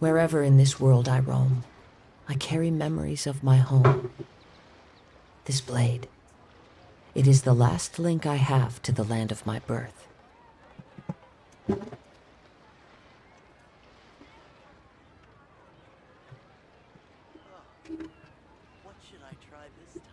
Wherever in this world I roam, I carry memories of my home. This blade, it is the last link I have to the land of my birth. What should I try this time?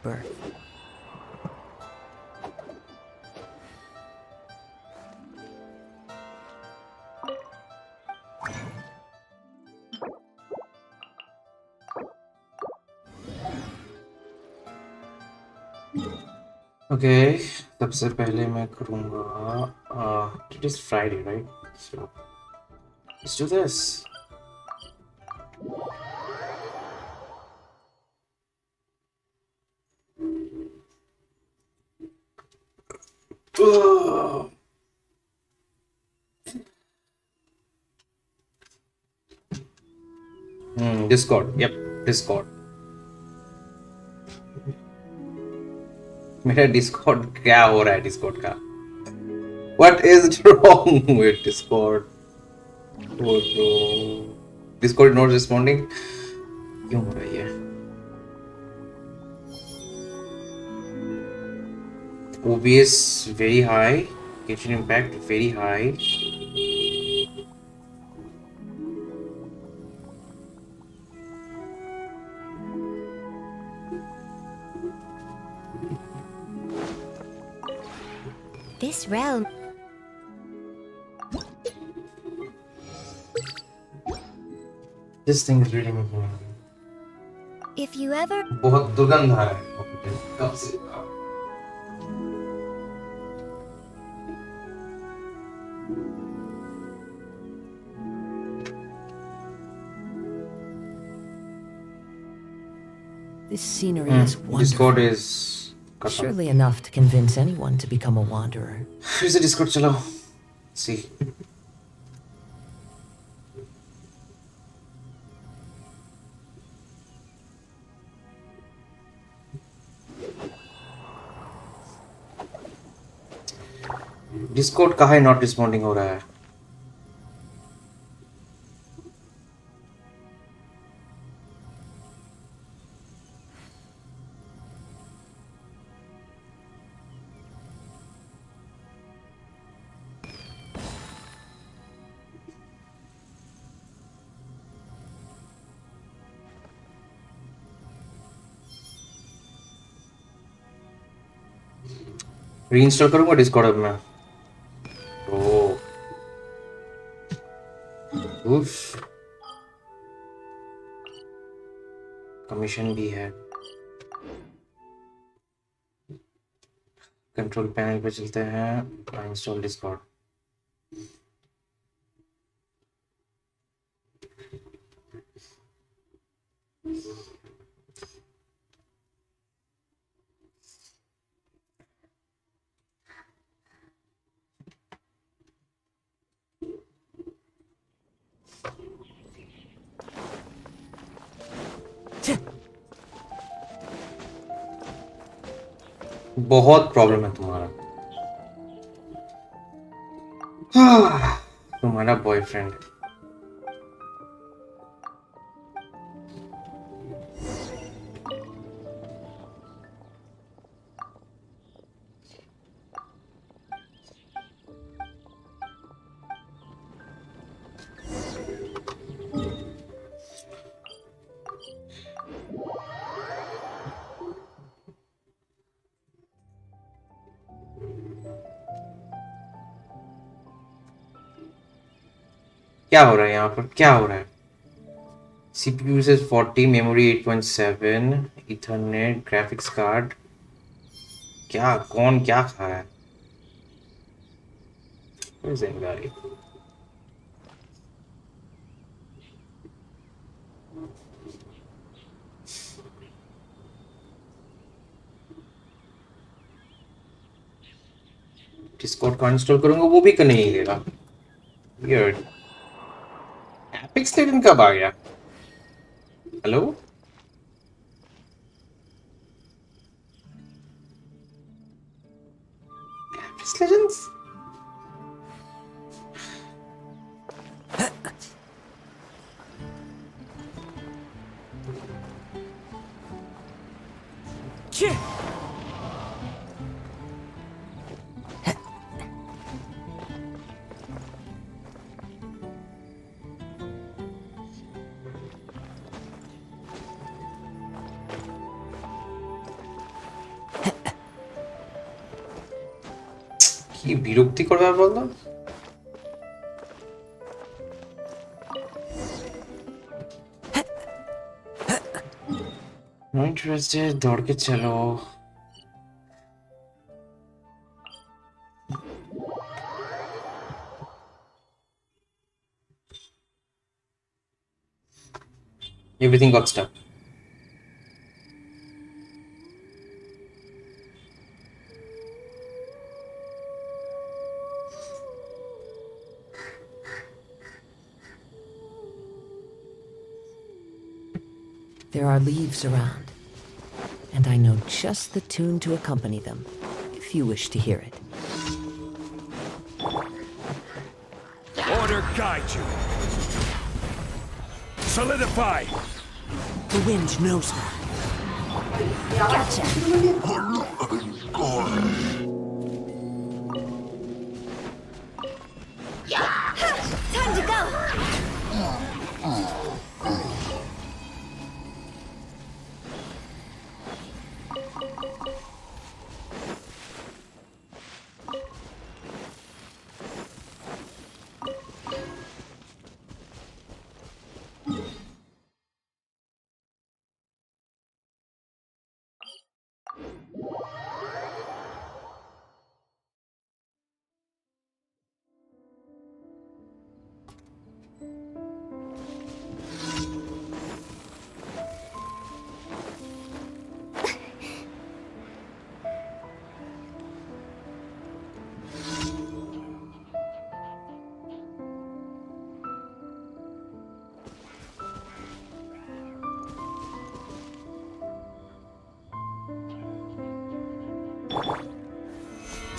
Birth. Okay, सबसे पहले मैं करूँगा it is Friday, right? So let's do this. Discord. Yep, Discord. मेरा Discord क्या हो रहा है Discord का? What is wrong with Discord? Oh no. Discord not responding. क्यों हो रही है? OBS very high. Genshin impact very high. This realm. This thing is really making me. If you ever. बहुत दुर्गंध आ रहा है कब से? This scenery is wonderful. Discord is surely enough to convince anyone to become a wanderer. फिर से Discord चलाओ. See. Discord कहाँ है not responding हो रहा है? रीइंस्टॉल करूंगा डिस्कॉर्ड अब मैं. ओह उफ कमीशन भी है. कंट्रोल पैनल पे चलते हैं. Install Discord. बहुत प्रॉब्लम है तुम्हारा. तुम्हारा बॉयफ्रेंड. क्या हो रहा है यहाँ पर? क्या हो रहा है? CPU uses 40, memory 8.7, Ethernet, graphics card. क्या कौन क्या खा रहा है? Where's that guy? डिस्कॉर्ड का इंस्टॉल करूंगा वो भी करने नहीं देगा। वियर्ड। एपिक्स लेजेंड कब आ गया? Hello Apex Legends? কি বিরক্তিকর ব্যাপার বলতো। नो इंटरेस्टेड, दौड़ के चलो। Everything got stuck. There are leaves around, and I know just the tune to accompany them, if you wish to hear it. Order guide you. Solidify. The wind knows me. Gotcha. Time to go.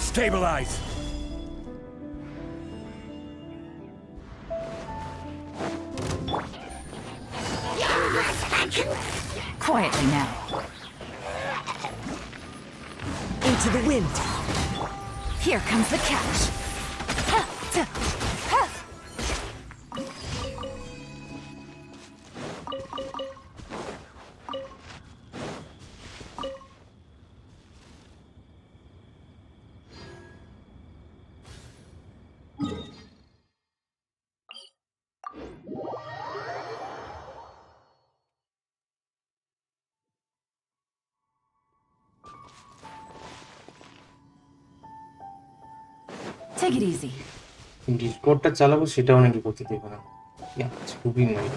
Stabilize. Quietly now. Into the wind. Here comes the catch. Take it easy. ডিসকর্ডটা চালাবো সেটাও নাকি করতে দেবে না। খুবই mind.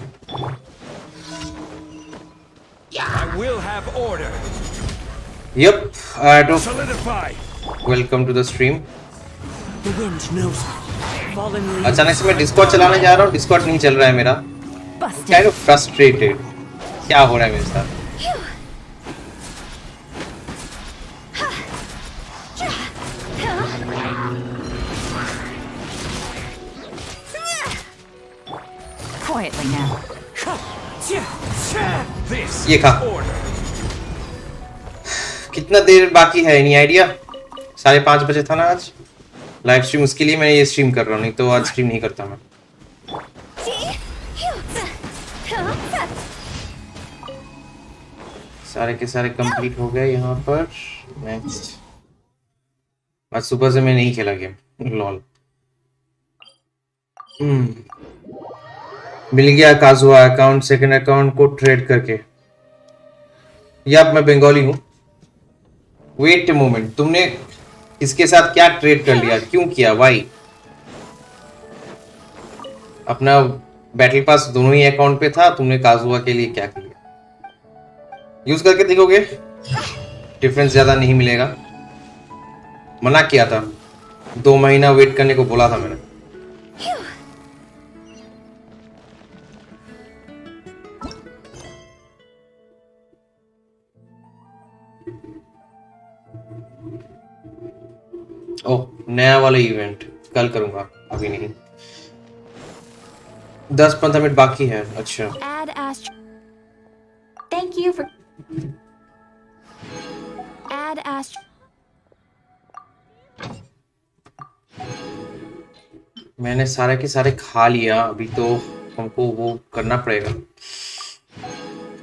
I will have order. Yep, Solidify. welcome to the stream. The wind knows me. Fallen leaves. अचानक से मैं डिस्कॉर्ड चलाने जा रहा हूँ, डिस्कॉर्ड नहीं चल रहा है मेरा। Busted. Kind of frustrated. क्या हो रहा है मेरे साथ? Quietly now. This ये is खा। order. कितना देर बाकी है? Any idea? 5:30 बजे था ना आज लाइव स्ट्रीम, उसके लिए मैं ये स्ट्रीम कर रहा हूँ, नहीं तो आज स्ट्रीम नहीं करता मैं। सारे के सारे कंप्लीट हो गए यहाँ पर। नेक्स्ट, आज सुबह से मैं नहीं खेला गेम लॉल। मिल गया काजुआ अकाउंट, सेकंड अकाउंट को ट्रेड करके। या मैं बंगाली हूँ। वेट अ मोमेंट, तुमने इसके साथ क्या ट्रेड कर लिया? क्यों किया? वाई? अपना बैटल पास दोनों ही अकाउंट पे था, तुमने काजुआ के लिए क्या किया? यूज करके देखोगे, डिफरेंस ज्यादा नहीं मिलेगा। मना किया था 2 महीना वेट करने को बोला था मैंने। ओह, नया वाला इवेंट कल करूंगा, अभी नहीं। 10-15 मिनट बाकी है। अच्छा, Add astro. Thank you for. Add astro. मैंने सारे के सारे खा लिया, अभी तो हमको वो करना पड़ेगा।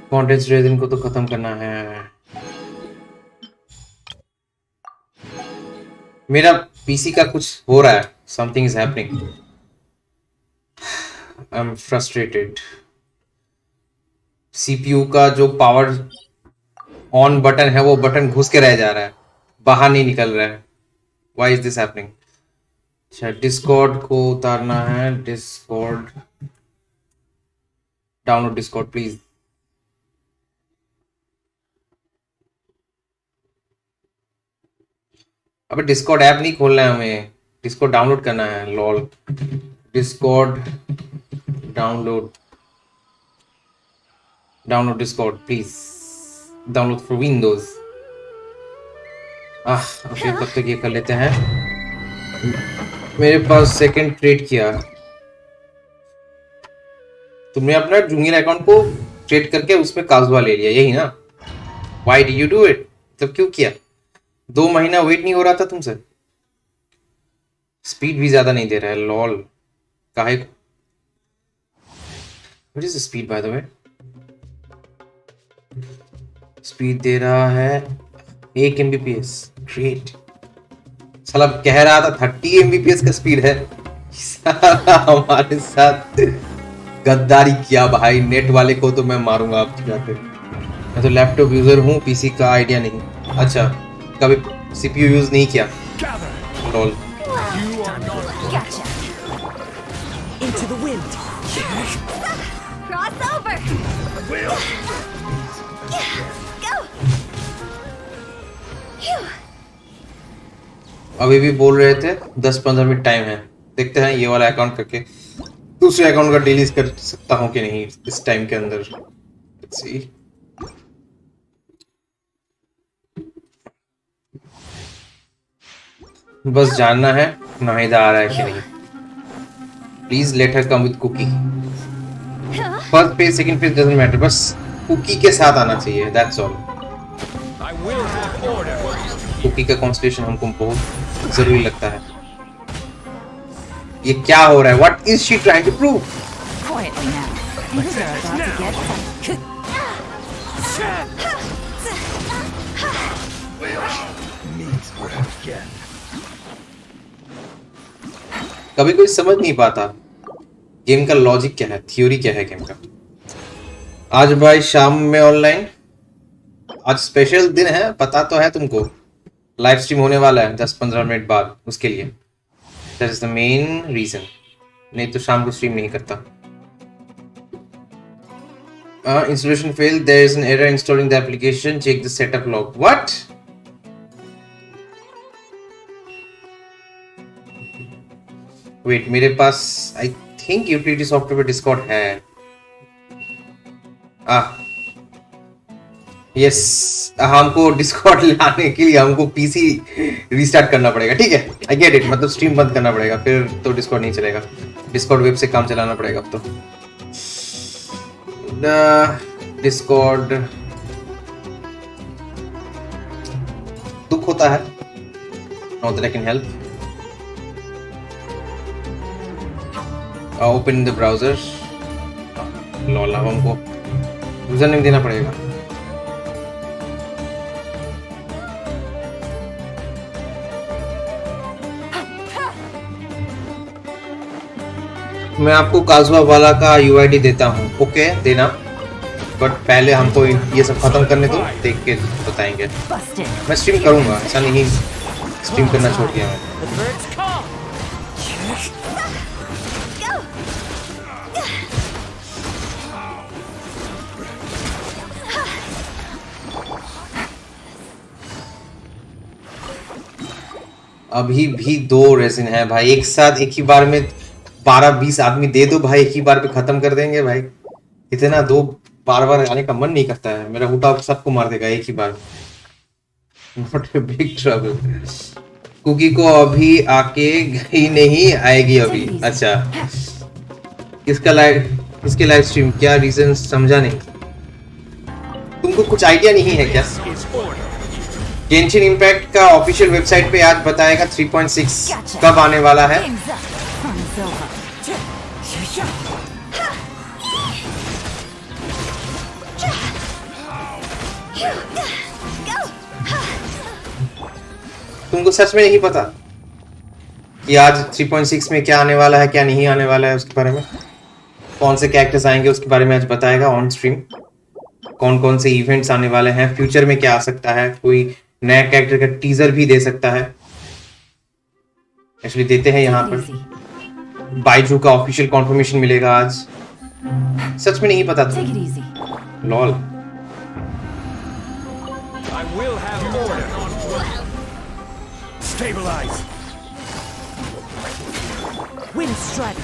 कॉन्टेंट्स रेजिन को तो खत्म करना है। मेरा पीसी का कुछ हो रहा है, something is happening. I am frustrated. CPU का जो पावर ऑन बटन है वो बटन घुस के रह जा रहा है, बाहर नहीं निकल रहा है। Why is this happening? अच्छा, डिस्कॉर्ड को उतारना है। Discord, download Discord please. अबे डिस्कॉर्ड ऐप नहीं खोलना है हमें, डिस्कॉर्ड डाउनलोड करना है। Lol, Discord download, download Discord please, download for Windows. Okay, तब तक ये कर लेते हैं। मेरे पास सेकंड ट्रेड किया। तुमने अपना जूनियर अकाउंट को ट्रेड करके उसमें काजुआ ले लिया, यही ना? Why do you do it? तब क्यों किया? 2 महीना वेट नहीं हो रहा था तुमसे? स्पीड भी ज्यादा नहीं दे रहा है। लॉल, काहे? What is the speed by the way? Speed दे रहा है 1 Mbps। ग्रेट। साला कह रहा था 30 Mbps का स्पीड है। साला हमारे साथ गद्दारी किया भाई। नेट वाले को तो मैं मारूंगा आप जाके। मैं तो लैपटॉप यूजर हूँ, पीसी का आइडिया नहीं। अच्छा, कभी सीपीयू यूज नहीं किया। Lol, Gotcha. Into the wind. Cross over. Go. Phew. अभी भी बोल रहे थे 10-15 मिनट टाइम है। देखते हैं ये वाला अकाउंट करके दूसरे अकाउंट का डिलीट कर सकता हूँ कि नहीं इस टाइम के अंदर। Let's see. बस जानना है नाहिदा आ रहा है कि नहीं। Please let her come with cookie. First page second page doesn't matter, बस कुकी के साथ आना चाहिए, that's all. I will have order. कुकी का कॉन्स्टिट्यूशन हमको बहुत जरूरी लगता है। ये क्या हो रहा है? What is she trying to prove? Quietly now. Things are about to get Needs work again. कभी कोई समझ नहीं पाता गेम का लॉजिक क्या है, थ्योरी क्या है गेम का। आज भाई शाम में ऑनलाइन, आज स्पेशल दिन है, पता तो है तुमको। लाइव स्ट्रीम होने वाला है 10-15 मिनट बाद, उसके लिए that is the main reason. नहीं तो शाम को स्ट्रीम नहीं करता। Installation fail, there is an error installing the application, check the setup log. What? Wait, मेरे पास आई थिंक यूटिलिटी सॉफ्टवेयर पे डिस्कॉर्ड है। यस, हमको डिस्कॉर्ड लाने के लिए हमको पीसी रीस्टार्ट करना पड़ेगा। ठीक है, आई गेट इट। मतलब स्ट्रीम बंद करना पड़ेगा, फिर तो डिस्कॉर्ड नहीं चलेगा। डिस्कॉर्ड वेब से काम चलाना पड़ेगा अब तो। डिस्कॉर्ड दुख होता है। Now that I can help. Open in the browser. Lol, अब हमको यूजर नेम देना पड़ेगा। मैं आपको काजुआ वाला का यूआईडी देता हूँ, ओके देना, बट पहले हमको ये सब खत्म करने दो, देख के बताएंगे। busted. मैं स्ट्रीम करूंगा, ऐसा नहीं स्ट्रीम करना छोड़ दिया मैं। The birds come. अभी भी 2 रेजिन है भाई, एक साथ एक ही बार में 12-20 आदमी दे दो भाई, एक ही बार पे खत्म कर देंगे भाई। इतना दो बार बार आने का मन नहीं करता है, मेरा हुटा सबको मार देगा एक ही बार। Not a big trouble. Cookie को अभी आके गई नहीं, आएगी अभी। अच्छा, इसके लाइव स्ट्रीम क्या रीजन समझा नहीं। तुमको कुछ आइडिया नहीं है क्या? गेंशिन इम्पैक्ट का ऑफिशियल वेबसाइट पे आज बताएगा 3.6 कब आने वाला है। Game's up. Fun's over. तुमको सच में नहीं पता कि आज 3.6 में क्या आने वाला है, क्या नहीं आने वाला है, उसके बारे में कौन से कैरेक्टर्स आएंगे उसके बारे में आज बताएगा ऑन स्ट्रीम। कौन कौन से इवेंट्स आने वाले हैं, फ्यूचर में क्या आ सकता है, कोई नया कैरेक्टर का टीजर भी दे सकता है। एक्चुअली देते हैं यहाँ पर। बाइजू का ऑफिशियल कंफर्मेशन मिलेगा आज। सच में नहीं पता था। Take it easy. Lol. I will have order. Stabilize. Wind strike.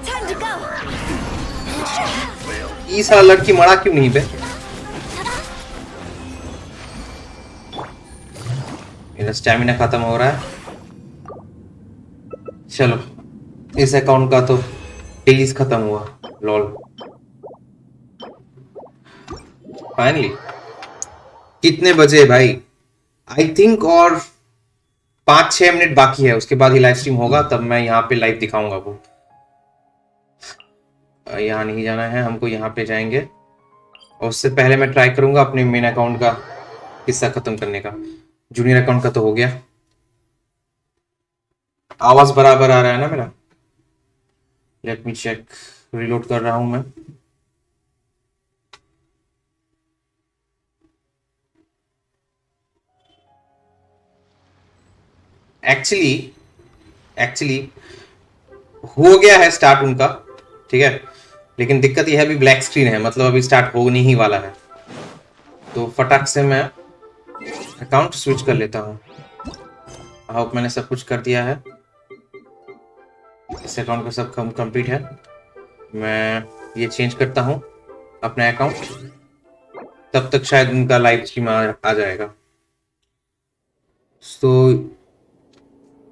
Time to go. ये साला लड़की मरा क्यों नहीं बे? मेरा स्टैमिना खत्म हो रहा है। चलो, इस अकाउंट का तो डेलीज खत्म हुआ। लॉल। फाइनली कितने बजे भाई? आई थिंक और 5-6 मिनट बाकी है, उसके बाद ही लाइव स्ट्रीम होगा, तब मैं यहाँ पे लाइव दिखाऊंगा। वो यहाँ नहीं जाना है हमको, यहाँ पे जाएंगे और उससे पहले मैं ट्राई करूंगा अपने मेन अकाउंट का हिस्सा खत्म करने का। जूनियर अकाउंट का तो हो गया। आवाज बराबर आ रहा है ना मेरा? Let me check. रिलोड कर रहा हूं मैं। एक्चुअली हो गया है स्टार्ट उनका, ठीक है, लेकिन दिक्कत यह है अभी ब्लैक स्क्रीन है, मतलब अभी स्टार्ट होने ही वाला है। तो फटाक से मैं अकाउंट स्विच कर लेता हूँ। होप मैंने सब कुछ कर दिया है। इस अकाउंट का सब कंप्लीट है। मैं ये चेंज करता हूँ अपना अकाउंट, तब तक शायद उनका लाइव स्ट्रीम आ जाएगा। तो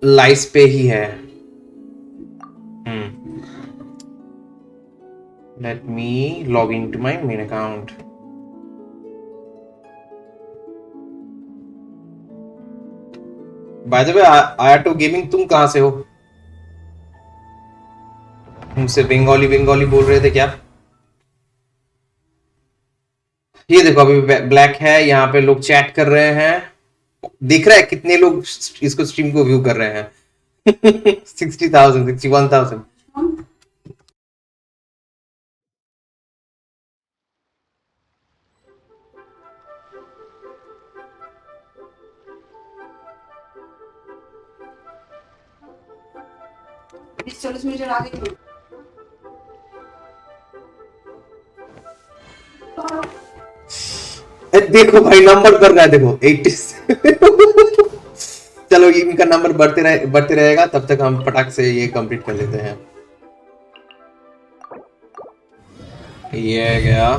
लाइव पे ही है। Let me log in to my main account. By the way Ayato gaming, तुम कहां से हो? मुझसे बंगाली बोल रहे थे क्या? ये देखो अभी ब्लैक है, यहाँ पे लोग चैट कर रहे हैं। दिख रहा है कितने लोग इसको स्ट्रीम को व्यू कर रहे हैं? 60,000, 61,000। इस 40 मिनट आगे देखो भाई नंबर बढ़ रहा है, देखो 80। चलो इनका नंबर बढ़ते रहेगा, तब तक हम फटाक से ये कंप्लीट कर लेते हैं। ये गया।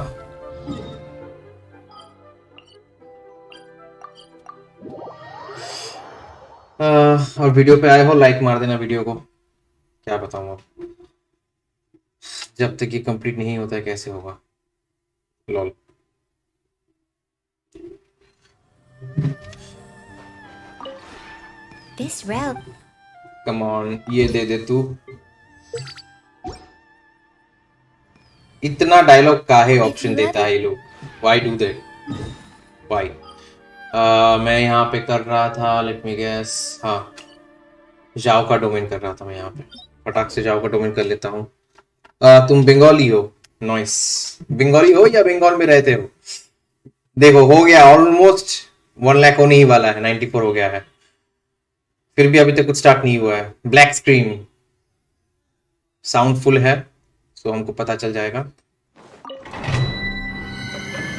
और वीडियो पे आए हो लाइक मार देना वीडियो को। क्या बताऊं अब, जब तक ये कंप्लीट नहीं होता है कैसे होगा? Lol. This route. Come on, ये दे दे तू। इतना डायलॉग काहे ऑप्शन देता है ये लोग? Why do that? व्हाई? मैं यहाँ पे कर रहा था, लेट मी गेस, हाँ जाओ का डोमेन कर रहा था मैं यहाँ पे। फटाक से जाओ का डोमेन कर लेता हूँ। तुम बंगाली हो? नॉइस। बंगाली हो या बंगाल में रहते हो? देखो हो गया ऑलमोस्ट 1 लाख होने ही वाला है, 94 हो गया है, फिर भी अभी तक कुछ स्टार्ट नहीं हुआ है। ब्लैक स्क्रीन, साउंड फुल है, तो हमको पता चल जाएगा।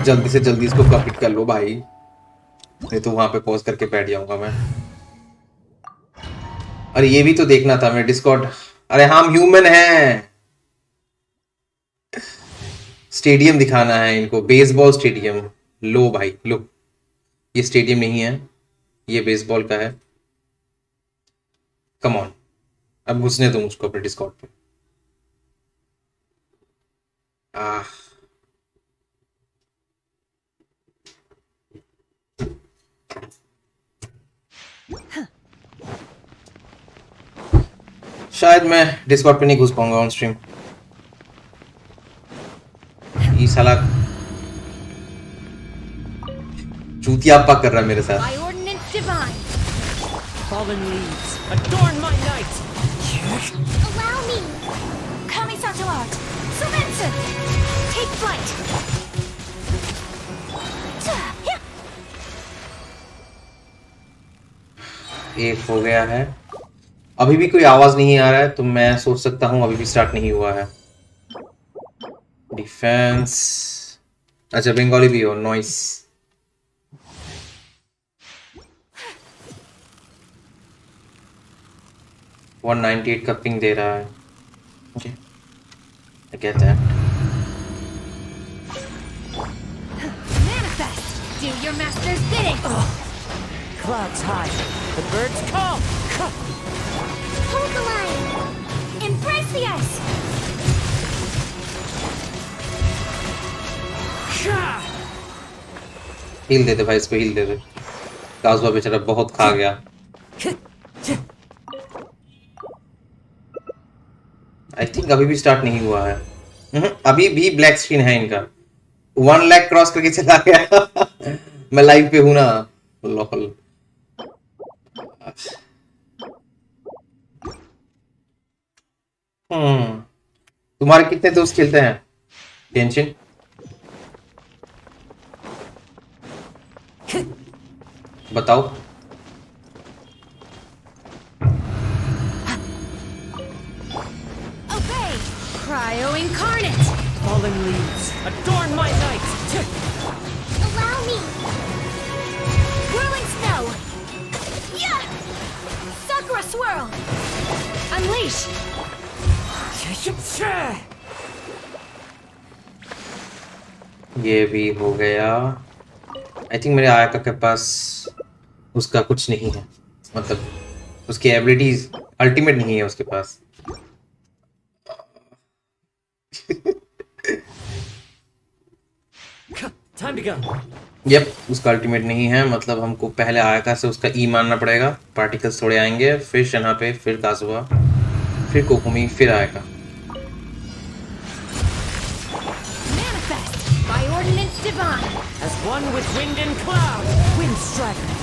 जल्दी से जल्दी इसको कंप्लीट कर लो भाई। नहीं तो वहां पे पॉज करके बैठ जाऊंगा मैं। अरे ये भी तो देखना था मेरे डिस्कॉर्ड। अरे हम ह्यूमन हैं। स्टेडियम दिखाना है इनको, बेसबॉल स्टेडियम। लो भाई लो, ये स्टेडियम नहीं है, ये बेसबॉल का है। कम ऑन, अब घुसने दो मुझको अपने डिस्कॉर्ड पे। आह शायद मैं डिस्कॉर्ड पे नहीं घुस पाऊंगा ऑन स्ट्रीम। ये साला चूतियापा कर रहा है मेरे साथ। By ordinance divine. Fallen leaves, adorn my night. Allow me. Kamisato art. Sumetsu. Take flight. एक हो गया है। अभी भी कोई आवाज नहीं आ रहा है तो मैं सोच सकता हूं अभी भी स्टार्ट नहीं हुआ है। डिफेंस, अच्छा बंगाली भी हो, नॉइस। वन 98 का पिंग दे रहा है। Okay, I get that. Manifest. Do your master's bidding. Clouds high, the birds call. Hold the line. Embrace the ice. Heal दे दे भाई, इसको हील दे दे। काजुआ बेचारा बहुत खा गया। आई थिंक अभी भी स्टार्ट नहीं हुआ है। अभी भी ब्लैक स्क्रीन है इनका। 1 लाख क्रॉस करके चला गया। मैं लाइव पे हूं ना। लॉल। तुम्हारे कितने दोस्त खेलते हैं गेंशिन? बताओ। Obey. Cryo incarnate. Fallen leaves, adorn my night. Allow me. Whirling snow. Yeah. Sakura swirl. Unleash. ये भी हो गया। आई थिंक मेरे आयका के पास उसका कुछ नहीं है, मतलब उसकी एबिलिटीज अल्टीमेट नहीं है उसके पास। Time to go. यप, उसका अल्टीमेट नहीं है, मतलब हमको पहले आयका से उसका ई मानना पड़ेगा। पार्टिकल्स थोड़े आएंगे, फिर शना पे, फिर काजुआ, फिर कोकुमी, फिर आयका। Manifest. By ordinance divine. As one with wind and cloud, wind striker.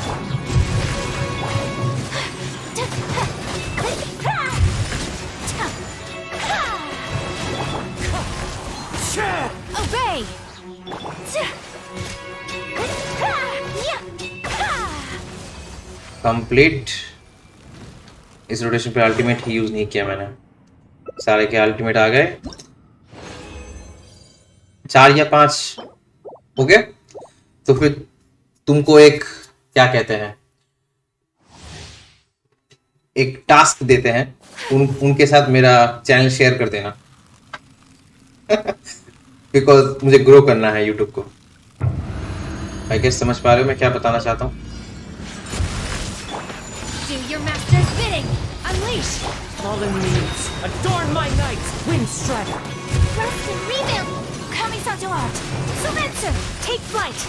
Obey. Complete. इस रोटेशन पे अल्टीमेट ही यूज नहीं किया मैंने। सारे के अल्टीमेट आ गए, 4 या 5 हो गए। तो फिर तुमको एक क्या कहते हैं, एक टास्क देते हैं। उनके साथ मेरा चैनल शेयर कर देना। बिकॉज मुझे ग्रो करना है यूट्यूब को। आई गेस समझ पा रहे हो मैं क्या बताना चाहता हूँ। Do your master's bidding. Unleash. Fallen leaves, adorn my night. Wind striker. Rest and rebuild. Kamisato art. Sumetsu. Take flight.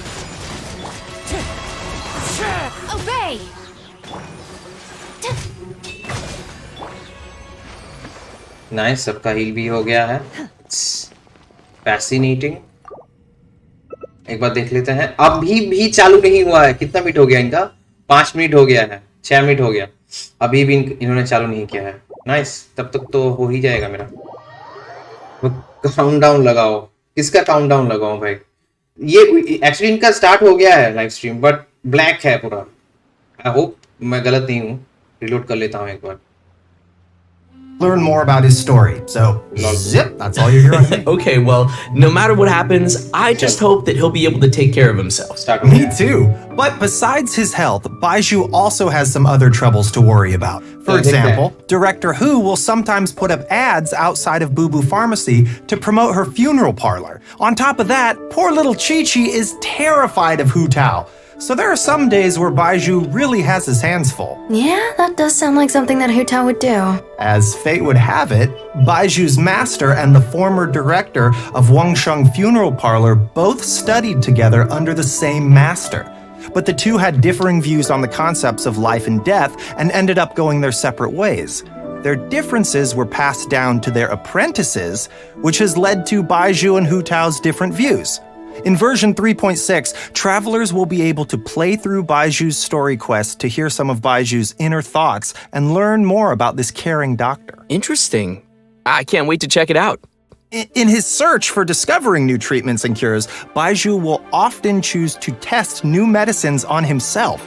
Obey. Nice, सबका हील भी हो गया है। फैसिनेटिंग। एक बार देख लेते हैं। अभी भी चालू नहीं हुआ है। कितना मिनट हो गया इनका? 5 मिनट हो गया है, 6 मिनट हो गया, अभी भी इन्होंने चालू नहीं किया है। नाइस, तब तक तो हो ही जाएगा मेरा। काउंटडाउन लगाओ। किसका काउंटडाउन लगाओ भाई? ये एक्चुअली इनका स्टार्ट हो गया है लाइव स्ट्रीम, बट ब्लैक है पूरा। आई होप मैं गलत नहीं हूँ। रिलोड कर लेता हूँ एक बार। learn more about his story. So, zip, that's all you're hearing from me. Okay, well, no matter what happens, I just hope that he'll be able to take care of himself. Me too. But besides his health, Baiju also has some other troubles to worry about. For example, Director Hu will sometimes put up ads outside of Boo Boo Pharmacy to promote her funeral parlor. On top of that, poor little Chi-Chi is terrified of Hu Tao. So there are some days where Baiju really has his hands full. Yeah, that does sound like something that Hu Tao would do. As fate would have it, Baiju's master and the former director of Wangsheng Funeral Parlor both studied together under the same master. But the two had differing views on the concepts of life and death and ended up going their separate ways. Their differences were passed down to their apprentices, which has led to Baiju and Hu Tao's different views. In version 3.6, travelers will be able to play through Baiju's story quest to hear some of Baiju's inner thoughts and learn more about this caring doctor. Interesting. I can't wait to check it out. In his search for discovering new treatments and cures, Baiju will often choose to test new medicines on himself.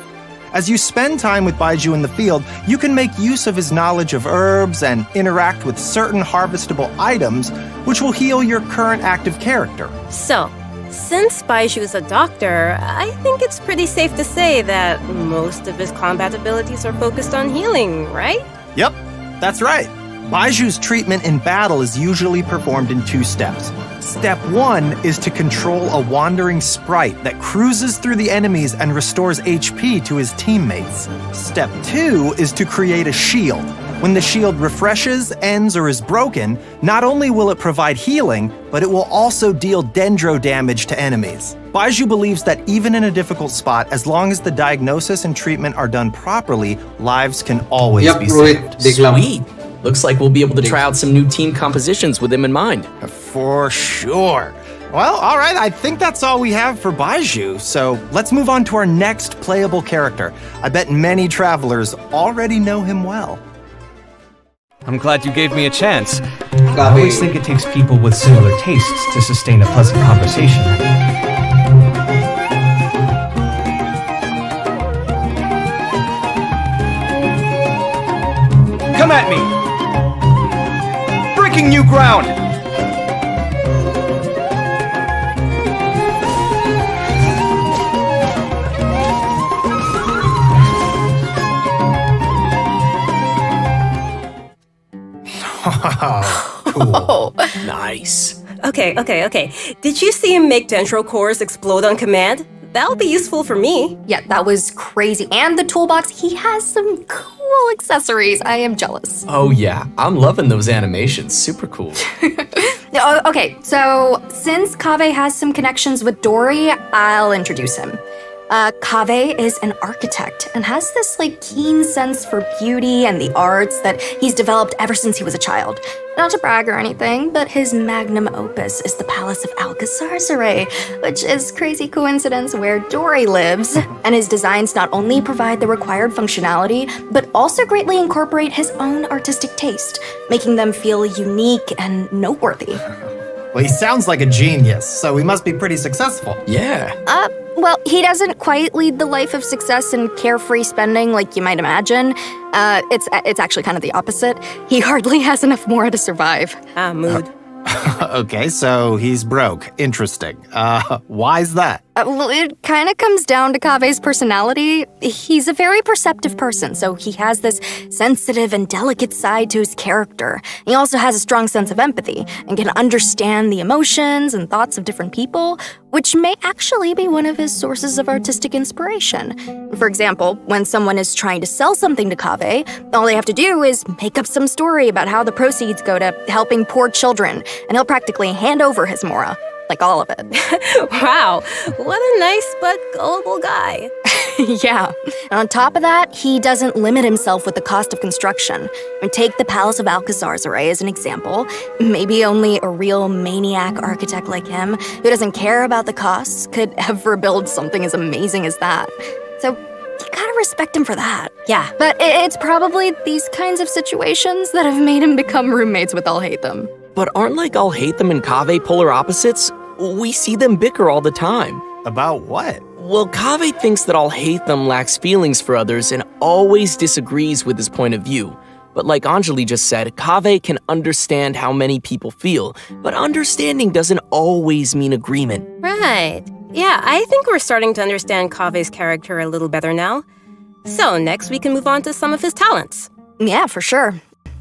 As you spend time with Baiju in the field, you can make use of his knowledge of herbs and interact with certain harvestable items, which will heal your current active character. So, since Baiju is a doctor, I think it's pretty safe to say that most of his combat abilities are focused on healing, right? Yep, that's right. Baiju's treatment in battle is usually performed in 2 steps. Step 1 is to control a wandering sprite that cruises through the enemies and restores HP to his teammates. Step 2 is to create a shield. When the shield refreshes, ends, or is broken, not only will it provide healing, but it will also deal dendro damage to enemies. Baiju believes that even in a difficult spot, as long as the diagnosis and treatment are done properly, lives can always be saved. Sweet. Looks like we'll be able to try out some new team compositions with him in mind. For sure. Well, all right, I think that's all we have for Baiju, so let's move on to our next playable character. I bet many travelers already know him well. I'm glad you gave me a chance. I always think it takes people with similar tastes to sustain a pleasant conversation. Come at me! Breaking new ground! Cool. Nice. Okay. Did you see him make dendro cores explode on command? That'll be useful for me. Yeah, that was crazy. And the toolbox, he has some cool accessories. I am jealous. Oh yeah, I'm loving those animations. Super cool. Okay, so since Kaveh has some connections with Dory, I'll introduce him. Kaveh is an architect and has this keen sense for beauty and the arts that he's developed ever since he was a child. Not to brag or anything, but his magnum opus is the Palace of Alcazarzaray, which is crazy coincidence where Dory lives. And his designs not only provide the required functionality, but also greatly incorporate his own artistic taste, making them feel unique and noteworthy. Well, he sounds like a genius, so he must be pretty successful. Yeah. Well, he doesn't quite lead the life of success and carefree spending like you might imagine. It's actually kind of the opposite. He hardly has enough more to survive. Mood. Okay, so he's broke. Interesting. Why's that? Well, it kind of comes down to Kaveh's personality. He's a very perceptive person, so he has this sensitive and delicate side to his character. He also has a strong sense of empathy and can understand the emotions and thoughts of different people, which may actually be one of his sources of artistic inspiration. For example, when someone is trying to sell something to Kaveh, all they have to do is make up some story about how the proceeds go to helping poor children, and he'll practically hand over his mora. Like all of it. Wow, what a nice but gullible guy. Yeah. And on top of that, he doesn't limit himself with the cost of construction. And take the Palace of Alcazarzaray as an example. Maybe only a real maniac architect like him, who doesn't care about the costs, could ever build something as amazing as that. So you gotta respect him for that. Yeah. But it's probably these kinds of situations that have made him become roommates with Alhaitham. But aren't Alhaitham and Kaveh polar opposites? We see them bicker all the time. About what? Well, Kaveh thinks that Alhaitham lacks feelings for others and always disagrees with his point of view. But like Anjali just said, Kaveh can understand how many people feel, but understanding doesn't always mean agreement. Right. Yeah, I think we're starting to understand Kaveh's character a little better now. So next we can move on to some of his talents. Yeah, for sure.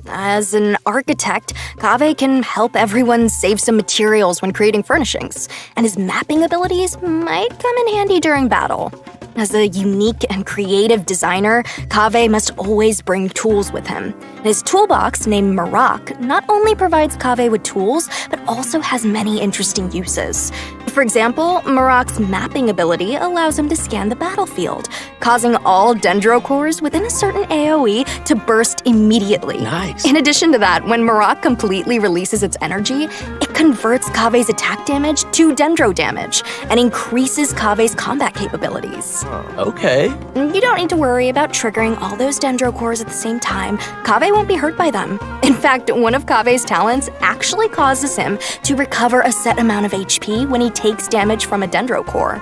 As an architect, Kaveh can help everyone save some materials when creating furnishings, and his mapping abilities might come in handy during battle. As a unique and creative designer, Kaveh must always bring tools with him. His toolbox, named Marak, not only provides Kaveh with tools, but also has many interesting uses. For example, Marak's mapping ability allows him to scan the battlefield, causing all dendro cores within a certain AoE to burst immediately. Nice. In addition to that, when Marak completely releases its energy, it converts Kaveh's attack damage to dendro damage and increases Kaveh's combat capabilities. Okay. You don't need to worry about triggering all those dendro cores at the same time. Kaveh won't be hurt by them. In fact, one of Kaveh's talents actually causes him to recover a set amount of HP when he takes damage from a dendro core.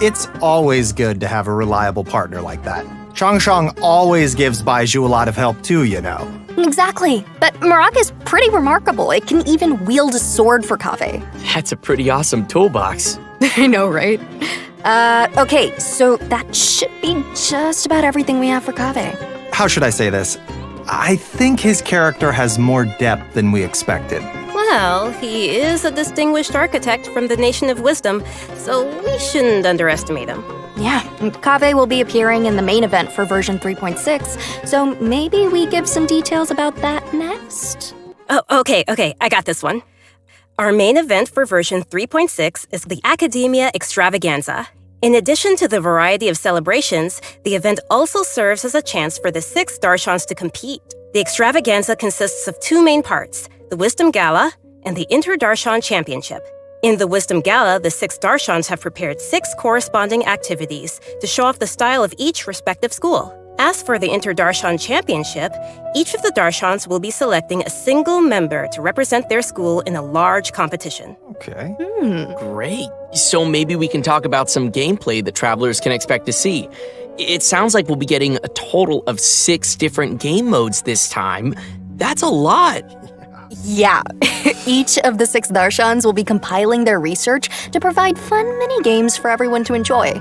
It's always good to have a reliable partner like that. Changshang always gives Baizhu a lot of help too, you know. Exactly. But Marak is pretty remarkable. It can even wield a sword for Kaveh. That's a pretty awesome toolbox. I know, right? Okay, so that should be just about everything we have for Kaveh. How should I say this? I think his character has more depth than we expected. Well, he is a distinguished architect from the Nation of Wisdom, so we shouldn't underestimate him. Yeah, Kaveh will be appearing in the main event for version 3.6, so maybe we give some details about that next? Oh, okay, I got this one. Our main event for version 3.6 is the Academia Extravaganza. In addition to the variety of celebrations, the event also serves as a chance for the 6 Darshans to compete. The extravaganza consists of 2 main parts, the Wisdom Gala and the Inter-Darshan Championship. In the Wisdom Gala, the 6 Darshans have prepared 6 corresponding activities to show off the style of each respective school. As for the Inter-Darshan Championship, each of the Darshans will be selecting a single member to represent their school in a large competition. Okay. Great. So maybe we can talk about some gameplay that travelers can expect to see. It sounds like we'll be getting a total of 6 different game modes this time. That's a lot. Yeah. Each of the 6 Darshans will be compiling their research to provide fun mini-games for everyone to enjoy.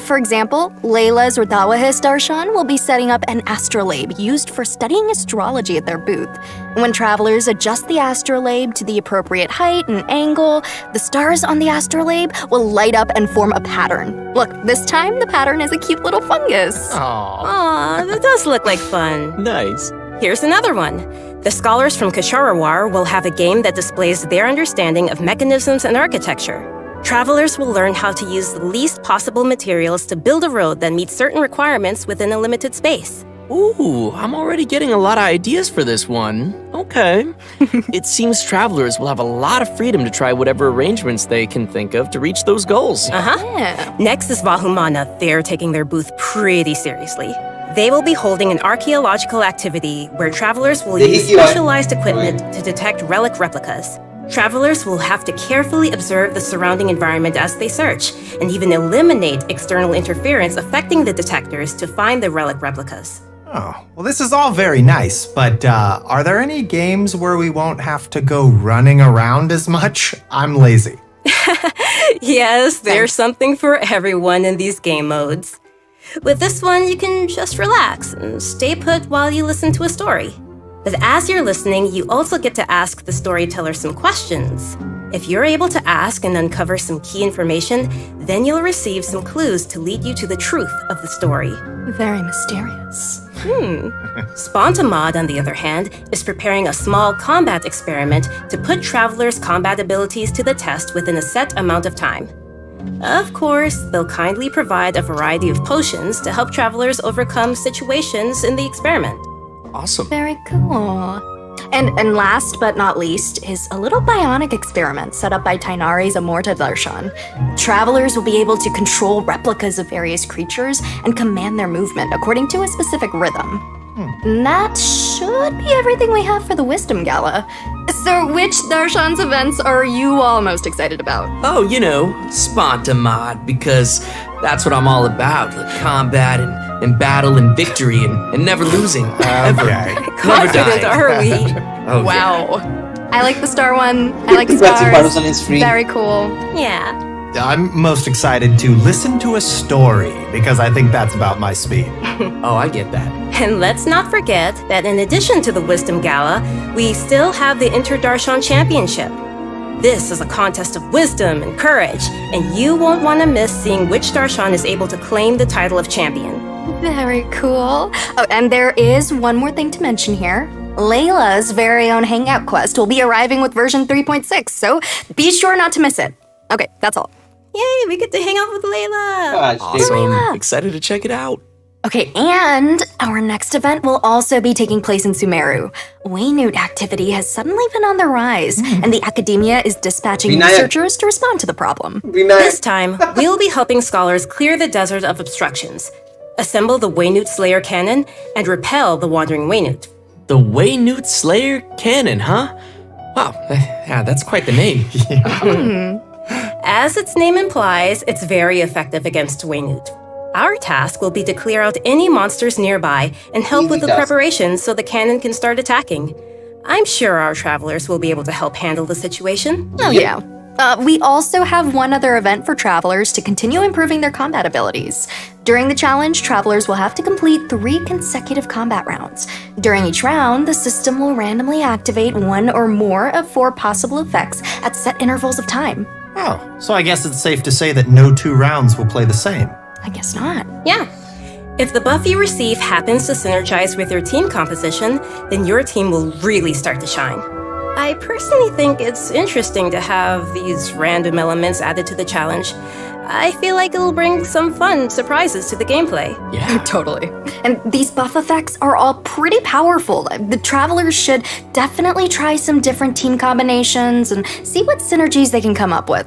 For example, Layla's Radawahis Darshan will be setting up an astrolabe used for studying astrology at their booth. When travelers adjust the astrolabe to the appropriate height and angle, the stars on the astrolabe will light up and form a pattern. Look, this time the pattern is a cute little fungus. Aw, that does look like fun. Nice. Here's another one. The scholars from Kasharawar will have a game that displays their understanding of mechanisms and architecture. Travelers will learn how to use the least possible materials to build a road that meets certain requirements within a limited space. Ooh, I'm already getting a lot of ideas for this one. Okay. It seems travelers will have a lot of freedom to try whatever arrangements they can think of to reach those goals. Yeah. Next is Vahumana. They're taking their booth pretty seriously. They will be holding an archaeological activity where travelers will use specialized equipment to detect relic replicas. Travelers will have to carefully observe the surrounding environment as they search, and even eliminate external interference affecting the detectors to find the relic replicas. Oh, well, this is all very nice, but are there any games where we won't have to go running around as much? I'm lazy. Yes, there's something for everyone in these game modes. With this one, you can just relax and stay put while you listen to a story. But as you're listening, you also get to ask the storyteller some questions. If you're able to ask and uncover some key information, then you'll receive some clues to lead you to the truth of the story. Very mysterious. Spontamod, on the other hand, is preparing a small combat experiment to put travelers' combat abilities to the test within a set amount of time. Of course, they'll kindly provide a variety of potions to help travelers overcome situations in the experiment. Awesome. Very cool. And last but not least is a little bionic experiment set up by Tainari's Amorta Darshan. Travelers will be able to control replicas of various creatures and command their movement according to a specific rhythm. And that should be everything we have for the Wisdom Gala. So which Darshan's events are you all most excited about? Oh, Spontamod, because that's what I'm all about, the combat and and battle and victory and never losing. Ever. Okay. Never Confident, die. are we? Oh, Wow. I like the star one. I like Congrats, stars. Comparison is free. Very cool. Yeah. I'm most excited to listen to a story because I think that's about my speed. Oh, I get that. And let's not forget that in addition to the Wisdom Gala, we still have the Inter-Darshan Championship. This is a contest of wisdom and courage, and you won't want to miss seeing which Darshan is able to claim the title of champion. Very cool. Oh, and there is one more thing to mention here. Layla's very own Hangout quest will be arriving with version 3.6, so be sure not to miss it. Okay, that's all. Yay, we get to hang out with Layla. Gosh, Awesome. Layla. Excited to check it out. Okay, and our next event will also be taking place in Sumeru. Waynute activity has suddenly been on the rise, and the academia is dispatching Vinayak. researchers to respond to the problem. This time, we'll be helping scholars clear the desert of obstructions, assemble the Waynute Slayer cannon, and repel the wandering Waynute. The Waynute Slayer Cannon, huh? Wow, yeah, that's quite the name. As its name implies, it's very effective against Waynute. Our task will be to clear out any monsters nearby and help with the task. preparations so the cannon can start attacking. I'm sure our travelers will be able to help handle the situation. Oh, yeah. We also have one other event for travelers to continue improving their combat abilities. During the challenge, travelers will have to complete 3 consecutive combat rounds. During each round, the system will randomly activate 1 or more of 4 possible effects at set intervals of time. Oh, so I guess it's safe to say that no 2 rounds will play the same. I guess not. Yeah. If the buff you receive happens to synergize with your team composition, then your team will really start to shine. I personally think it's interesting to have these random elements added to the challenge. I feel like it'll bring some fun surprises to the gameplay. Yeah. Totally. And these buff effects are all pretty powerful. The travelers should definitely try some different team combinations and see what synergies they can come up with.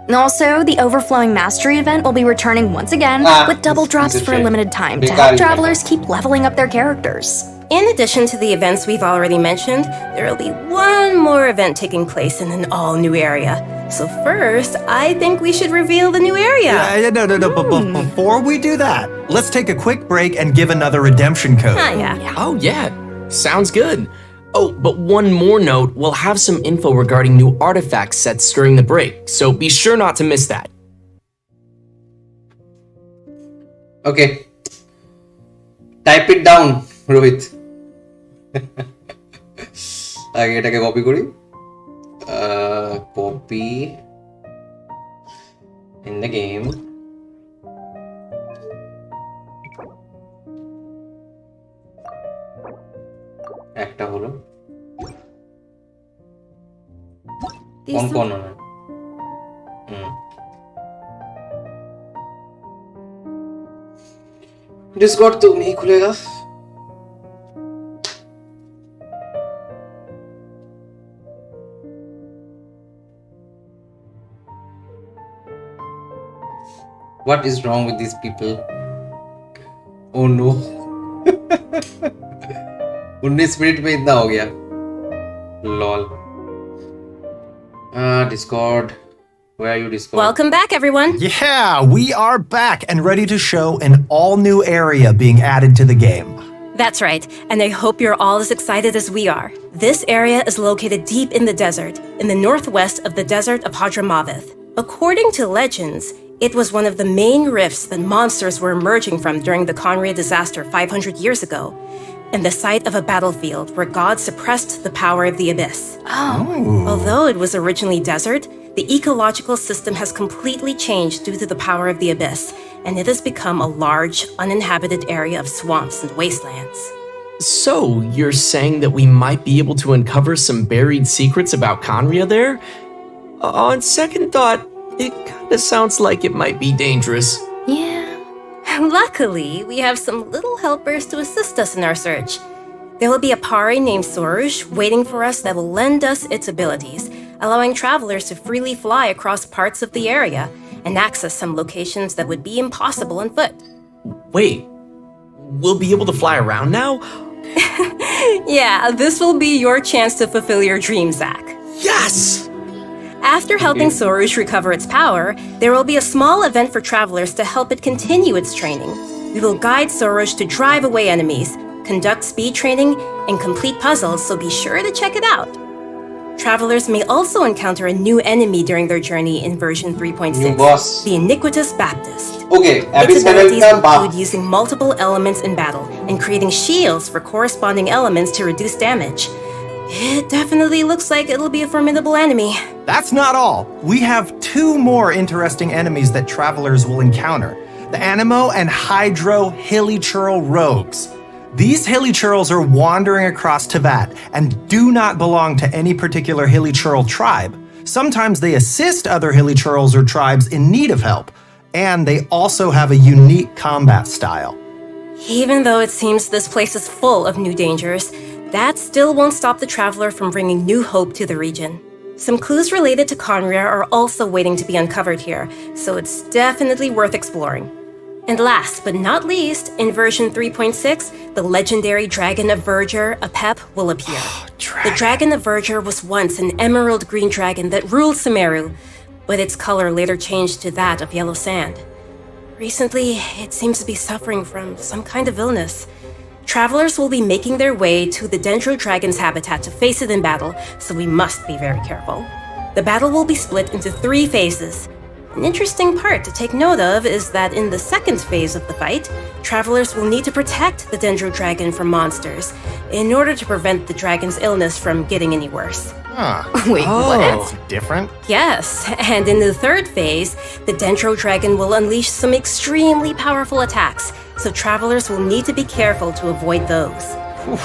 And also, the Overflowing Mastery event will be returning once again with double drops for a limited time to help travelers keep leveling up their characters. In addition to the events we've already mentioned, there will be one more event taking place in an all-new area. So first, I think we should reveal the new area. No. But before we do that, let's take a quick break and give another redemption code. Yeah. Oh, yeah. Sounds good. Oh, but one more note, we'll have some info regarding new artifact sets during the break, so be sure not to miss that. Okay. Type it down, Rohit. আগে এটাকে copy করি copy in the game একটা হলো কোন না Discord तो नहीं खुलेगा What is wrong with these people? Oh no. 19 minute में इतना हो गया. Lol. Discord. Where are you, Discord? Welcome back, everyone. Yeah, we are back and ready to show an all-new area being added to the game. That's right, and I hope you're all as excited as we are. This area is located deep in the desert, in the northwest of the desert of Hadramaveth. According to legends, it was one of the main rifts that monsters were emerging from during the Conria disaster 500 years ago, and the site of a battlefield where God suppressed the power of the abyss. Although it was originally desert, the ecological system has completely changed due to the power of the abyss, and it has become a large, uninhabited area of swamps and wastelands. So, you're saying that we might be able to uncover some buried secrets about Conria there? On second thought, it kinda sounds like it might be dangerous. Yeah. Luckily, we have some little helpers to assist us in our search. There will be a pari named Sorush waiting for us that will lend us its abilities, allowing travelers to freely fly across parts of the area and access some locations that would be impossible on foot. Wait, we'll be able to fly around now? Yeah, this will be your chance to fulfill your dream, Zach. Yes! After helping Sorush recover its power, there will be a small event for travelers to help it continue its training. We will guide Soros to drive away enemies, conduct speed training, and complete puzzles, so be sure to check it out. Travelers may also encounter a new enemy during their journey in version 3.6, New boss. the Iniquitous Baptist. Okay, Its abilities episode include using multiple elements in battle and creating shields for corresponding elements to reduce damage. It definitely looks like it'll be a formidable enemy. That's not all. We have 2 more interesting enemies that travelers will encounter. The Animo and Hydro Hilichurl rogues. These Hilichurls are wandering across Teyvat and do not belong to any particular Hilichurl tribe. Sometimes they assist other Hilichurls or tribes in need of help, and they also have a unique combat style. Even though it seems this place is full of new dangers, that still won't stop the traveler from bringing new hope to the region. Some clues related to Conria are also waiting to be uncovered here, so it's definitely worth exploring. And last but not least, in version 3.6, the legendary Dragon of Verdure, Apep, will appear. The Dragon of Verdure was once an emerald green dragon that ruled Sumeru, but its color later changed to that of yellow sand. Recently, it seems to be suffering from some kind of illness. Travelers will be making their way to the Dendro Dragon's habitat to face it in battle, so we must be very careful. The battle will be split into 3 phases. An interesting part to take note of is that in the second phase of the fight, travelers will need to protect the Dendro Dragon from monsters in order to prevent the dragon's illness from getting any worse. Wait, what? That's different. Yes, and in the third phase, the Dendro Dragon will unleash some extremely powerful attacks, so travelers will need to be careful to avoid those.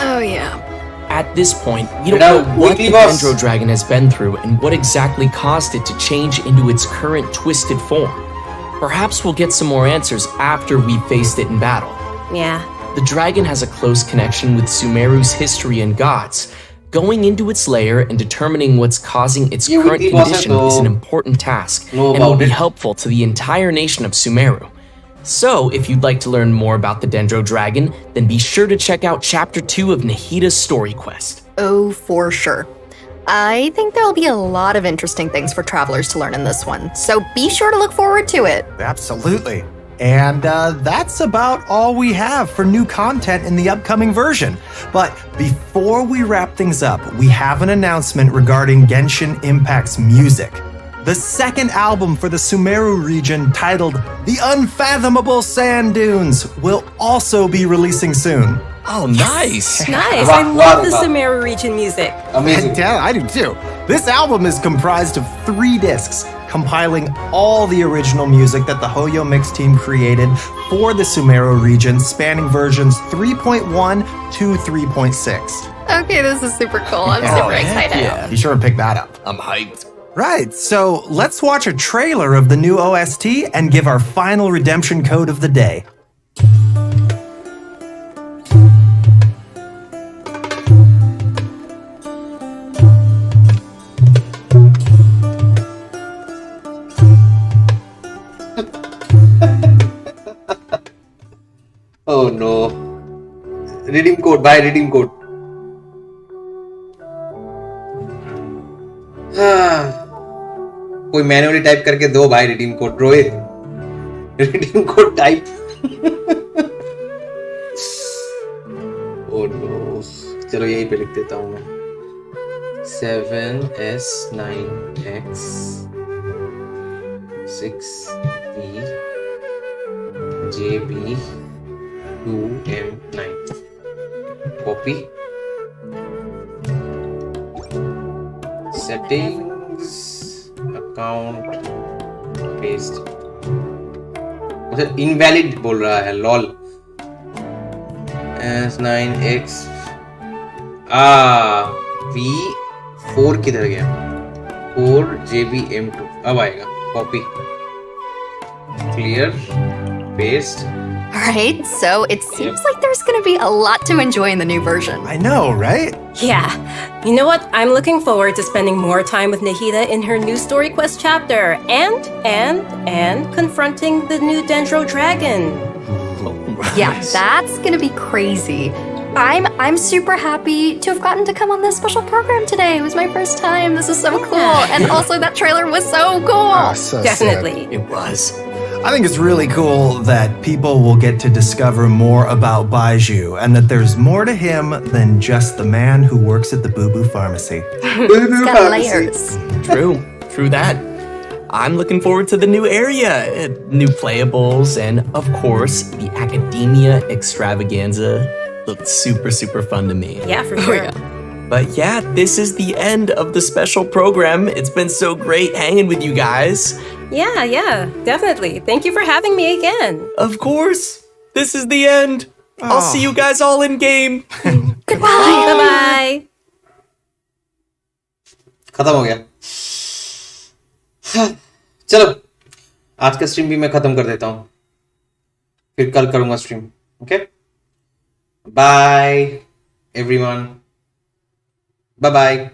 Oh, yeah. At this point, we don't know what the Dendro Dragon has been through and what exactly caused it to change into its current twisted form. Perhaps we'll get some more answers after we've faced it in battle. Yeah. The dragon has a close connection with Sumeru's history and gods. Going into its lair and determining what's causing its current condition is an important task and will be helpful to the entire nation of Sumeru. So, if you'd like to learn more about the Dendro Dragon, then be sure to check out Chapter 2 of Nahida's story quest. Oh, for sure. I think there'll be a lot of interesting things for travelers to learn in this one, so be sure to look forward to it. Absolutely. And that's about all we have for new content in the upcoming version. But before we wrap things up, we have an announcement regarding Genshin Impact's music. The second album for the Sumeru region, titled The Unfathomable Sand Dunes, will also be releasing soon. Oh, nice. Nice. I love the Sumeru region music. Amazing. Yeah, I do too. This album is comprised of 3 discs, compiling all the original music that the Hoyo Mix team created for the Sumeru region, spanning versions 3.1 to 3.6. Okay, this is super cool. I'm super excited. Yeah. Be sure to pick that up. I'm hyped. Right, so let's watch a trailer of the new OST and give our final redemption code of the day. Oh no. Redeem code, buy redeem code. कोई manually type करके दो भाई redeem code Rohit redeem code type oh no चलो यही पे लिख देता हूँ मैं 7S9X 6E JB2M9 copy settings account paste उधर invalid बोल रहा है lol S9X V4 किधर गया 4 JBM2 अब आएगा copy clear paste. Alright, so it seems like there's gonna be a lot to enjoy in the new version. I know, right? Yeah. You know what? I'm looking forward to spending more time with Nahida in her new story quest chapter and confronting the new Dendro Dragon. Yeah, that's gonna be crazy. I'm super happy to have gotten to come on this special program today. It was my first time. This is so cool. And also that trailer was so cool. So Definitely. It was. I think it's really cool that people will get to discover more about Baiju and that there's more to him than just the man who works at the Boo Boo Pharmacy. Boo-boo Got pharmacy. layers. True that. I'm looking forward to the new area, new playables, and of course, the Academia Extravaganza looked super fun to me. Yeah, for sure. But yeah, this is the end of the special program. It's been so great hanging with you guys. Yeah, definitely. Thank you for having me again. Of course, this is the end. I'll see you guys all in game. Bye-bye. खत्म हो गया. चलो आज का stream भी मैं खत्म कर देता हूँ. फिर कल करूंगा stream. Okay, bye everyone. Bye bye.